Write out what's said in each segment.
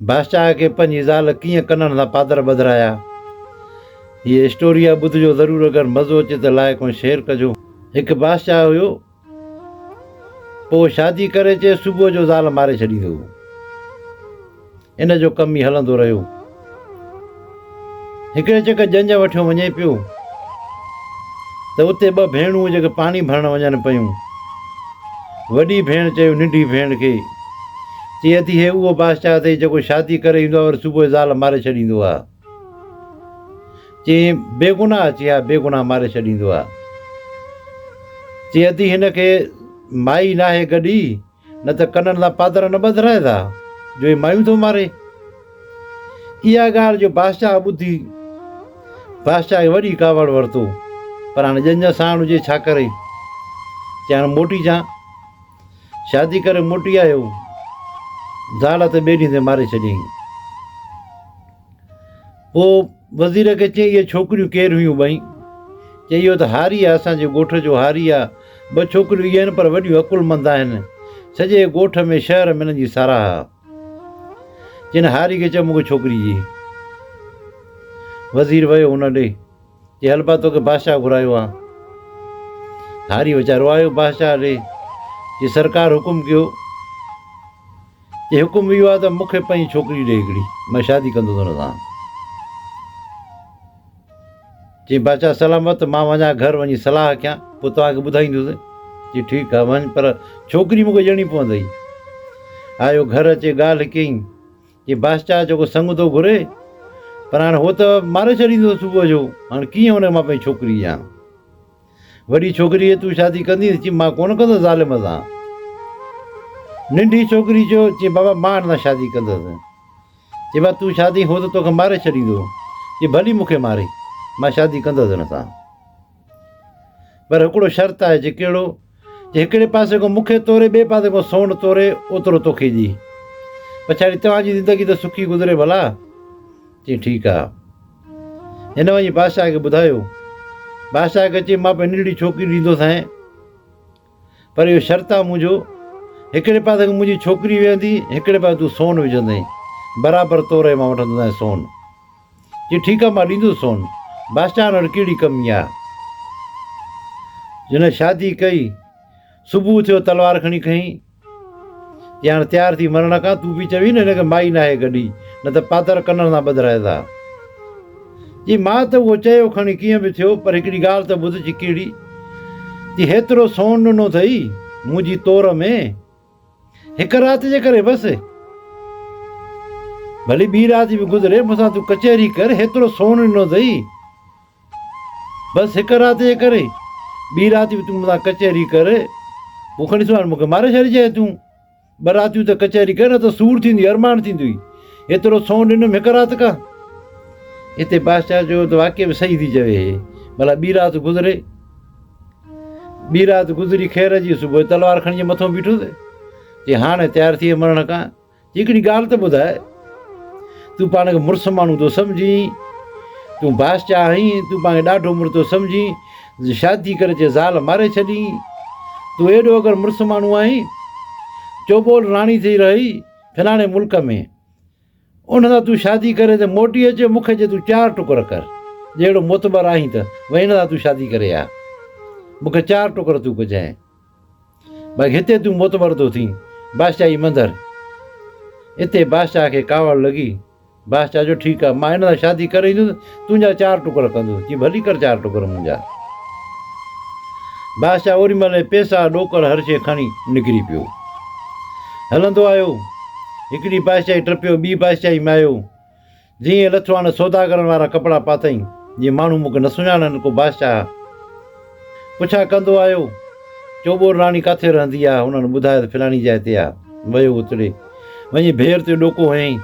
बादशाह खे पंहिंजी ज़ाल कीअं कननि सां पादर ॿधराया। हीअ स्टोरी आहे, ॿुधिजो ज़रूरु। अगरि मज़ो अचे त लाइक ऐं शेयर कजो। हिकु बादशाह हुयो, पोइ शादी करे अचे सुबुह जो ज़ाल मारे छॾींदो हो। इन जो कमु ई हलंदो रहियो। हिकिड़े चकर जंज वठियो वञे पियो त उते ॿ भेणूं जेके पाणी भरण वञनि पियूं। वॾी भेण चयो नंढी भेण खे, चए थी हे उहो बादशाह अथई जेको शादी करे ईंदो आहे और सुबुह जो ज़ाल मारे छॾींदो आहे। चई बेगुनाह? चई हा बेगुनाह मारे छॾींदो आहे। चए थी हिन खे माई नाहे गॾी, न त कननि सां पादर न ॿधराइंदा जो हे मायूं थो मारे। इहा ॻाल्हि जो बादशाह ॿुधी, बादशाह खे वॾी कावड़ वरितो। पर हाणे जंज साण हुजे छा करे। चई हाणे मोटी जा। शादी करे मोटी आयो, ज़ाल त ॿिए ॾींहं ते मारे छॾियईं। पोइ वज़ीर खे चई इहे छोकिरियूं केरु हुयूं ॿई? चई इहो त हारी आहे, असांजे ॻोठ जो हारी आहे। ॿ छोकिरियूं इहे आहिनि पर वॾियूं अकुलमंद आहिनि। सॼे ॻोठ में शहर में हिननि जी साराह आहे। चई हारी खे चयो मूंखे छोकिरी जी। वज़ीर वियो हुन ॾे, चई हल भाउ तोखे बादशाह घुरायो आहे। हारी वीचारो आयो बादशाह ॾे। चई सरकार हुकुम कयो। चई हुकुम इहो आहे त मूंखे पंहिंजी छोकिरी ॾे हिकिड़ी, मां शादी कंदुसि हुन सां। चई बादशाह सलामत, मां वञा घर वञी सलाह कयां, पोइ तव्हांखे ॿुधाईंदुसि। चई ठीकु आहे वञ, पर छोकिरी मूंखे ॾियणी पवंदई। आयो घर अचे ॻाल्हि कयईं। चई बादशाह जेको संग थो घुरे, पर हाणे हो त मारे छॾींदो सुबुह जो, हाणे कीअं हुन मां पंहिंजी छोकिरी ॾियां। वॾी छोकिरीअ तूं शादी कंदी? चई मां कोन कंदुसि ज़ालिम सां। नंढी छोकिरी चयो, चई बाबा मां हिन सां शादी कंदुसि। चई बा तूं शादी हो त तोखे मारे छॾींदो। चई भली मूंखे मारे, मां शादी कंदुसि हिन सां, पर हिकिड़ो शर्त आहे। चई कहिड़ो? चई हिकिड़े पासे खां मूंखे तोरे, ॿिए पासे खां सोन तोरे, ओतिरो तोखे ॾी। पछाड़ी तव्हांजी ज़िंदगी त सुखी गुज़रे भला। चई ठीकु आहे। हिन वञी बादशाह खे ॿुधायो। बादशाह खे चई मां पंहिंजी नंढड़ी छोकिरी ॾींदोसांइ, पर इहो शर्त आहे मुंहिंजो, हिकिड़े पासे खां मुंहिंजी छोकिरी वेहंदी, हिकिड़े पासे तूं सोन विझंदई, बराबरि तोरे मां वठंदोसांइ सोन। चई ठीकु आहे मां ॾींदुसि सोन। बादशाह वटि कहिड़ी कमी आहे। जिन शादी कई, सुबुह थियो तलवार खणी खईं। चई हाणे तयारु थी मरण खां, तूं बि चवी न हिनखे माई नाहे गॾी, न त पादर कननि सां ॿधराइंदा। चई मां त उहो चयो खणी कीअं बि थियो, पर हिकिड़ी ॻाल्हि त ॿुध। चई कहिड़ी? चई हेतिरो सोन ॾिनो अथई मुंहिंजी तोर में, हिकु राति जे करे बसि? भली ॿी राति बि गुज़रे, मूंसां तूं कचहरी कर, हेतिरो सोन ॾिनो अथई बसि हिकु राति जे करे? ॿी राति बि तूं मूंसां कचहरी कर, पोइ खणी सुभाणे मूंखे मारे छॾिजांइ तूं। ॿ रातियूं त कचहरी कर, न त सूर थींदी, अरमान थींदी। हेतिरो सोन ॾिनुमि हिकु राति खां। हिते बादशाह जो त वाक़ई बि सही थी चवे, भला ॿी राति गुज़रे। ॿी राति गुज़री ख़ैर जी, सुबुह तलवार खणी मथां बीठुसि। चई हाणे तयारु थी मरण खां। हिकिड़ी ॻाल्हि त ॿुधाए, तूं पाण खे मुड़ुसु माण्हू थो सम्झी, तूं बादशाह आहीं, तूं पाण खे ॾाढो मुड़ुसु थो सम्झी, शादी करे अचे ज़ाल मारे छॾी। तूं एॾो अगरि मुड़ुसु माण्हू आहीं, चोबोल राणी थी रही फलाणे मुल्क में, उन सां तूं शादी करे त मोटी अचे, मूंखे चए तूं 4 टुकर कर। जहिड़ो मोतबर आहीं त भई हिन सां तूं शादी करे आ, मूंखे 4 टुकर तूं कजांइ। भई हिते तूं मोतबर थो थी, बादशाही मंदरु। हिते बादशाह खे कावड़ लॻी। बादशाह जो ठीकु आहे, मां हिन सां शादी करे ईंदुसि, तुंहिंजा 4 टुकर कंदुसि। चई भली कर 4 टुकर मुंहिंजा। बादशाह ओॾी महिल पैसा ॾोकड़ हर शइ खणी निकिरी पियो, हलंदो आयो। हिकिड़ी बादशाही टपियो, ॿी बादशाही में आयो। जीअं लथो, हाणे सौदागरनि वारा कपिड़ा पातईं, जीअं माण्हू मूंखे न सुञाणनि को बादशाह। पुछा कंदो आयो, चोबोल राणी किथे रहंदी आहे? हुननि ॿुधायो त फलाणी जाइ ते आहे। वियो उतरे, वञी भेर ते ॾोको हयईं।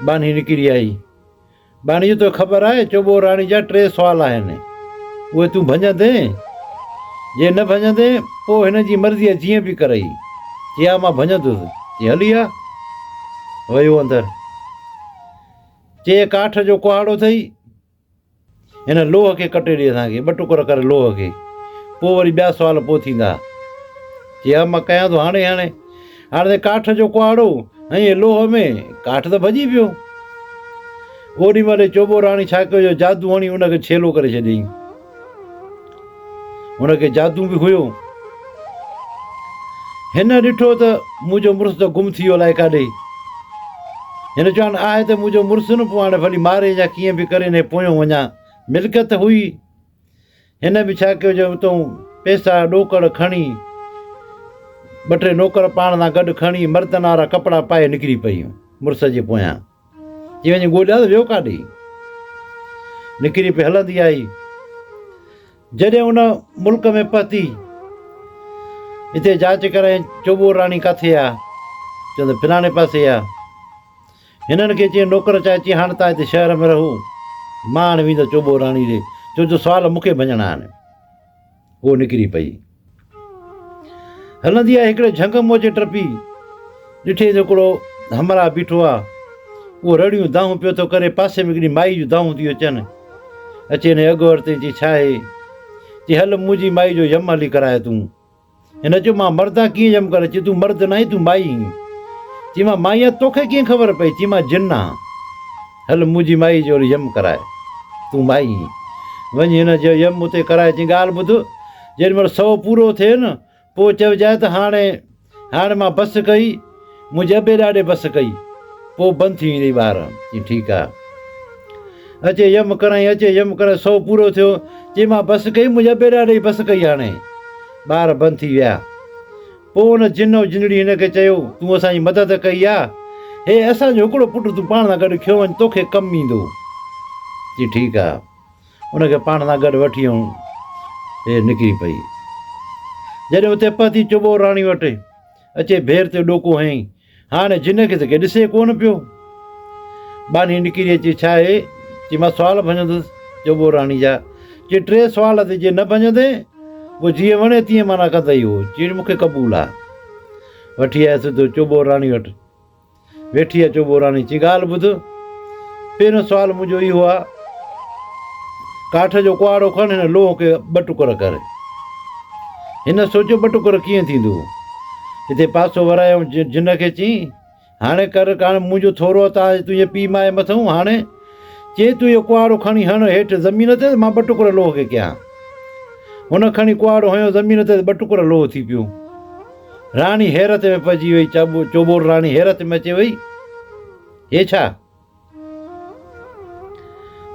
बानी निकिरी आई। बानी जो तो ख़बर आहे चोबोल राणी जा 3 सुवाल आहिनि, उहे तूं भञंदे? जे न भञंदे पोइ हिन जी मर्ज़ी आहे, जीअं बि करई। चई हा मां भञंदुसि। चई हली आ। वियो अंदरि। चई काठ जो कुहाड़ो अथई, हिन लोह खे कटे ॾे असांखे, 2 टुकर करे लोह खे, पोइ वरी ॿिया सुवाल पोइ थींदा। चई हा मां कयां थो हाणे। हाणे त काठ जो कुहाड़ो ऐं लोह में काठ त भॼी पियो। ओॾी महिल चोॿो राणी छा कयो, जादू हणी हुनखे छेलो करे छॾियईं। हुनखे जादू बि हुयो। हिन ॾिठो त मुंहिंजो मुड़ुसु त गुम थी वियो अलाए काॾे। हिन चयो हाणे आहे त मुंहिंजो मुड़ुसु न, पोइ हाणे भली मारे या कीअं बि करे हिन पोयां वञा। मिल्कियत हुई। हिन बि छा कयो, जो उतां पैसा ॾोकड़ खणी 2-3 नौकर पाण सां गॾु खणी मर्दनि वारा कपिड़ा पाए निकिरी पई मुड़ुस जे पोयां। चई वञी ॻोल्हिया त वियो काॾे। निकिरी पई हलंदी आई। जॾहिं उन मुल्क में पहुती, हिते जांच कराए चोॿो राणी किथे आहे, चवंदा फलाणे पासे आहे। हिननि खे चई नौकर चई हाणे तव्हां हिते शहर में रहो, मां हाणे वेंदो चोॿो राणी ॾे, छो जो सुवाल मूंखे भञणा आहिनि। उहो निकिरी पई हलंदी आहे। हिकिड़े झंग मोचे टपी ॾिठे त हिकिड़ो हमरा बीठो आहे। उहो रड़ियूं दाहूं पियो थो करे। पासे में हिकिड़ी माई जूं दाहूं थियूं अचनि। अचे हिन अॻु वरिते चई छा आहे? चई हल मुंहिंजी माई जो यम हली कराए तूं। हिन चयो मां मर्दा कीअं यम करे? चई तूं मर्द न आहीं, तूं माई आहीं। चई मां माई आहियां, तोखे कीअं ख़बर पई? चई मां जिन आहियां। हल मुंहिंजी माई जो यम कराए, तूं माई आहीं। वञी हिन जो यम उते कराए। चई ॻाल्हि ॿुध, जेॾी महिल 100 पूरो थिए न, पोइ चइजांइ त हाणे मां बसि कई, मुंहिंजे अॿे ॾाॾे बसि कई, पोइ बंदि थी वेंदी ॿार। चई ठीकु आहे। अचे यम कराई, अचे यम कराए, 100 पूरो थियो। चई मां बसि कई, मुंहिंजे अॿे ॾाॾे बसि कई, हाणे ॿार बंदि थी विया। पोइ हुन जिन ऐं जिनड़ी हिनखे चयो तूं असांजी मदद कई आहे, हे असांजो हिकिड़ो पुटु तूं पाण सां गॾु खयो वञ, तोखे कमु ईंदो। चई ठीकु आहे। हुनखे पाण सां गॾु वठी ऐं हे निकिरी पई। जॾहिं उते पहुती चोॿो राणी वटि, अचे भेर ते ॾोको हयईं। हाणे जिन खे त के ॾिसे कोन पियो। बानी निकिरी अचे छा आहे? चई मां सुवाल भञंदुसि चोॿो राणी जा। चई 3 सुवाल ते जे न भञंदे पोइ जीअं वणे तीअं माना कंदई। हो चई मूंखे क़बूल आहे। वठी आयसि सिधो चोॿो राणी वटि। वेठी आहे चोॿो राणी। चई ॻाल्हि ॿुध, पहिरियों सुवालु मुंहिंजो इहो आहे, काठ जो कुआड़ो खण, हिन लोह खे 2 टुकर कर। हिन सोचियो 2 टुकर कीअं थींदो। हिते पासो वरायो जिन खे। चई हाणे कर, हाणे मुंहिंजो थोरो तव्हां तुंहिंजे पीउ माए मथां। हाणे चई तूं इहो कुआड़ो खणी हण हेठि ज़मीन ते, मां 2 टुकर लोह खे कयां। हुन खणी कुआड़ो हयो ज़मीन ते, 2 टुकर लोह थी पियो। राणी हैरत में पइजी वई। चोॿो राणी हैरत में अचे वई, हे छा?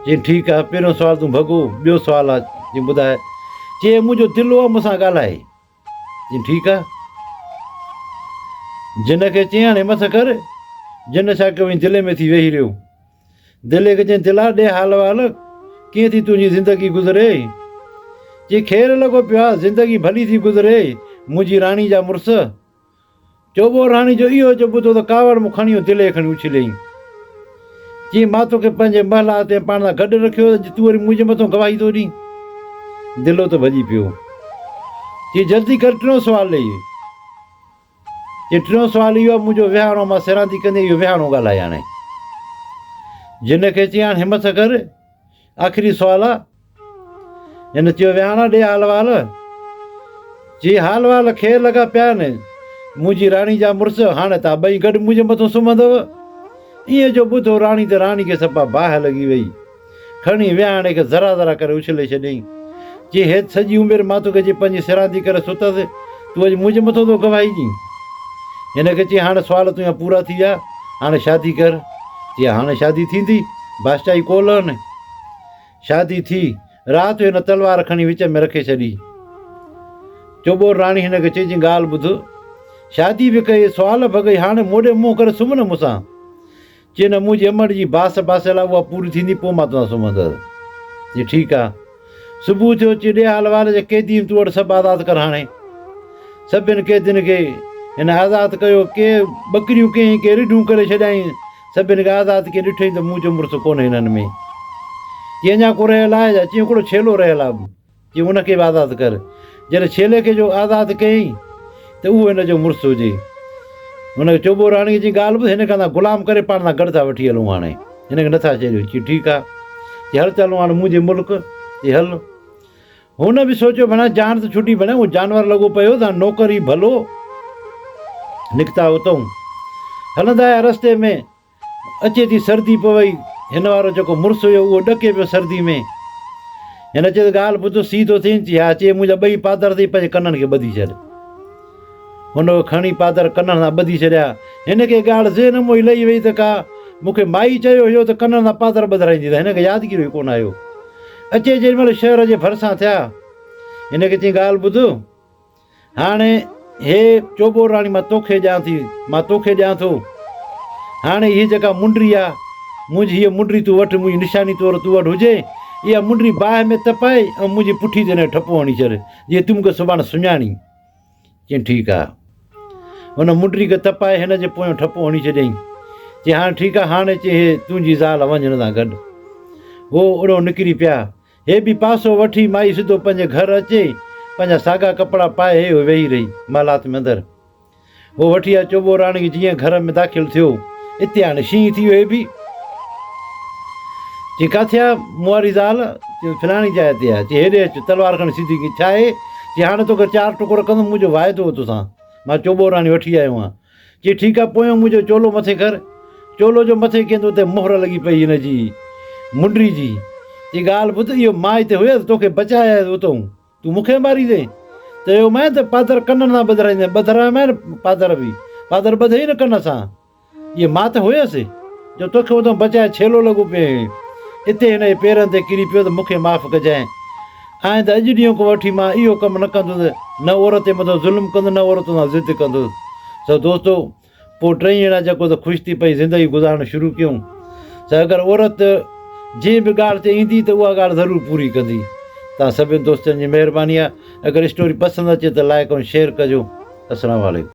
चई ठीकु आहे, पहिरियों सुवालु तूं भॻो, ॿियो सुवालु आहे। चई ॿुधाए। चई मुंहिंजो दिलि आहे मूंसां ॻाल्हाए। चई ठीकु आहे। जिन खे चई हाणे मथे कर। जिन छा कयो, दिलि में थी वेही रहियो। दिलि खे चई दिला ॾे हाल वाल, कीअं थी तुंहिंजी ज़िंदगी गुज़रे? चई ख़ैरु लॻो पियो आहे, ज़िंदगी भली थी गुज़रे मुंहिंजी राणी जा मुड़ुसु। चोॿो राणी जो इहो जो ॿुधो त कावड़ मूं खणी दिलि खणी उछलियईं। चई मां तोखे पंहिंजे महला ते पाण सां गॾु रखियो, तूं वरी मुंहिंजे मथां गवाही थो ॾीं। दिलो त भॼी पियो। चई जल्दी कर, 3 सुवालु ॾेई। चई 3 सुवालु इहो आहे, मुंहिंजो विहाणो, मां सिरांदी कंदे इहो विहाणो ॻाल्हाए। हाणे जिन खे चई हाणे हिमत कर, आख़िरी सुवालु आहे। हिन चयो विहाणा ॾे हाल वाल। चई हाल वाल ख़ैरु लॻा पिया आहिनि, मुंहिंजी राणी जा मुड़ुसु, हाणे तव्हां 2 गॾु मुंहिंजे मथां सुम्हंदव। ईअं जो ॿुधो राणी त राणी खे सफ़ा बाहि लॻी वई। खणी विहाणे खे ज़रा ज़रा करे उछले छॾियईं। चई हे सॼी उमिरि मां तोखे जे पंहिंजी सिरांदी करे सुतसि, तूं अॼु मुंहिंजे मथां थो गवाही ॾीं। हिन खे चई हाणे सुवाल तुंहिंजा पूरा थी विया, हाणे शादी कर। चई हाणे शादी थींदी, बादशाही कोल्हनि। शादी थी, राति जो हिन तलवार खणी विच में रखे छॾी। चोॿो राणी हिन खे चई ॻाल्हि ॿुध, शादी बि कई, सुवाल भॻई, हाणे मोॾे मुंहुं करे सुम्ह न मूंसां। चई न मुंहिंजी अमड़ जी बास बासियल आहे, उहा पूरी थींदी पोइ मां तव्हां सुम्हंदसि। चई ठीकु आहे। सुबुह थियो। चई ॾे हाल वाल जे कैदी तूं वटि सभु आज़ादु कर। हाणे सभिनि कैदियुनि खे हिन आज़ादु कयो। के ॿकरियूं कयईं, के रिढूं करे छॾियईं। सभिनि खे आज़ादु कीअं ॾिठईं त मुंहिंजो मुड़ुसु कोन्हे हिननि में। चई अञा को रहियल आहे छा? चई हिकिड़ो छेलो रहियल आहे। चई उनखे बि आज़ादु कर। जॾहिं छेले खे जो आज़ादु कयईं त उहो हिन जो मुड़ुसु हुजे। हुनखे चोॿो राणी जी ॻाल्हि ॿुध, हिन खां त ग़ुलाम करे पाण सां गॾु था वठी हलूं। हाणे हिनखे नथा छॾियो। चई ठीकु आहे। चई हल चलूं हाणे मुंहिंजे मुल्क। चई हल। हुन बि सोचियो भला जान त छुटी भले, उहो जानवर लॻो पियो त नौकरी भलो निकिता उतां। हलंदा आया रस्ते में अचे थी सर्दी पवई, हिन वारो जेको मुड़ुसु हुयो उहो ॾके पियो सर्दी में। हिन चयो त ॻाल्हि ॿुधो सीधो थियनि थी, हा चए मुंहिंजा ॿई पादर अथई, पंहिंजे कननि खे ॿधी छॾ। हुन खणी पादर कननि सां ॿधी छॾिया। हिन खे ॻाल्हि ज़हन में ई लही वई त का मूंखे माई चयो हुयो त कननि सां पादर ॿधाईंदी, त हिन खे यादगिरी कोन आयो। अचे जेॾीमहिल शहर जे भरिसां थिया, हिन खे चई ॻाल्हि ॿुध, हाणे हे चोबो राणी मां तोखे ॾियां थी, मां तोखे ॾियां थो। हाणे हीअ जेका मुंडी आहे मुंहिंजी, हीअ मुंडी तूं वठि, मुंहिंजी निशानी तौरु तूं वटि हुजे। इहा मुंडी बाहि में तपाए ऐं मुंहिंजी पुठी ते हिन ठपो हणी छॾ, जीअं तूं मूंखे सुभाणे सुञाणी। चई ठीकु आहे। हुन मुंडी खे तपाए हिन जे पोयां ठपो हणी छॾियईं। चई हाणे ठीकु आहे, हाणे चई हे तुंहिंजी ज़ाल वञ हिन सां गॾु। उहो ओड़ो निकिरी पिया। हे बि पासो वठी माई सिधो पंहिंजे घर अचे, पंहिंजा साॻा कपिड़ा पाए हे वेही रही मालात में अंदरि। उहो वठी आहे चोबो राणी जीअं घर में दाख़िल थियो, हिते हाणे शींहं थी वियो। हे बि चई किथे आहे मूं वारी ज़ाल? चई फलाणी जाइ ते आहे। चई हेॾे अचु, तलवार खणी सिधी की छा आहे? चई हाणे तोखे 4 टुकड़ कंदुमि, मुंहिंजो वाइदो हो तोसां, मां चोबो राणी वठी आयो आहियां। चई ठीकु आहे, पोयों मुंहिंजो चोलो मथे कर। चोलो जो मथे कंदो त मोहर लॻी पई हिन जी मुंडी जी। चई ॻाल्हि ॿुध, इहो मां हिते हुयसि तोखे बचाए उतां, तूं मूंखे मारी दे। चयो मैं त पादर कननि सां ॿधाईंदे, ॿधारायो मैं न पादर बि, पादर ॿधई न कन सां। इहे मां त हुयसि जो तोखे उतां बचाए, छेलो लॻो पिए हिते हिन जे पेरनि ते किरी पियो, त मूंखे माफ़ु कजांइ। हाणे त अॼु ॾींहं खां वठी मां इहो कमु न कंदुसि, न औरत जे मथां ज़ुल्म कंदुसि, न औरत सां ज़िद कंदुसि। सो दोस्तो, पोइ 3 ॼणा जेको त ख़ुशि थी पई ज़िंदगी गुज़ारणु शुरू कयूं। त अगरि औरत जंहिं बि ॻाल्हि ते ईंदी त उहा ॻाल्हि ज़रूरु पूरी कंदी। तव्हां सभिनि दोस्तनि जी महिरबानी आहे। अगरि स्टोरी पसंदि अचे त लाइक ऐं शेयर कजो। अस्सलामु वालेकुम।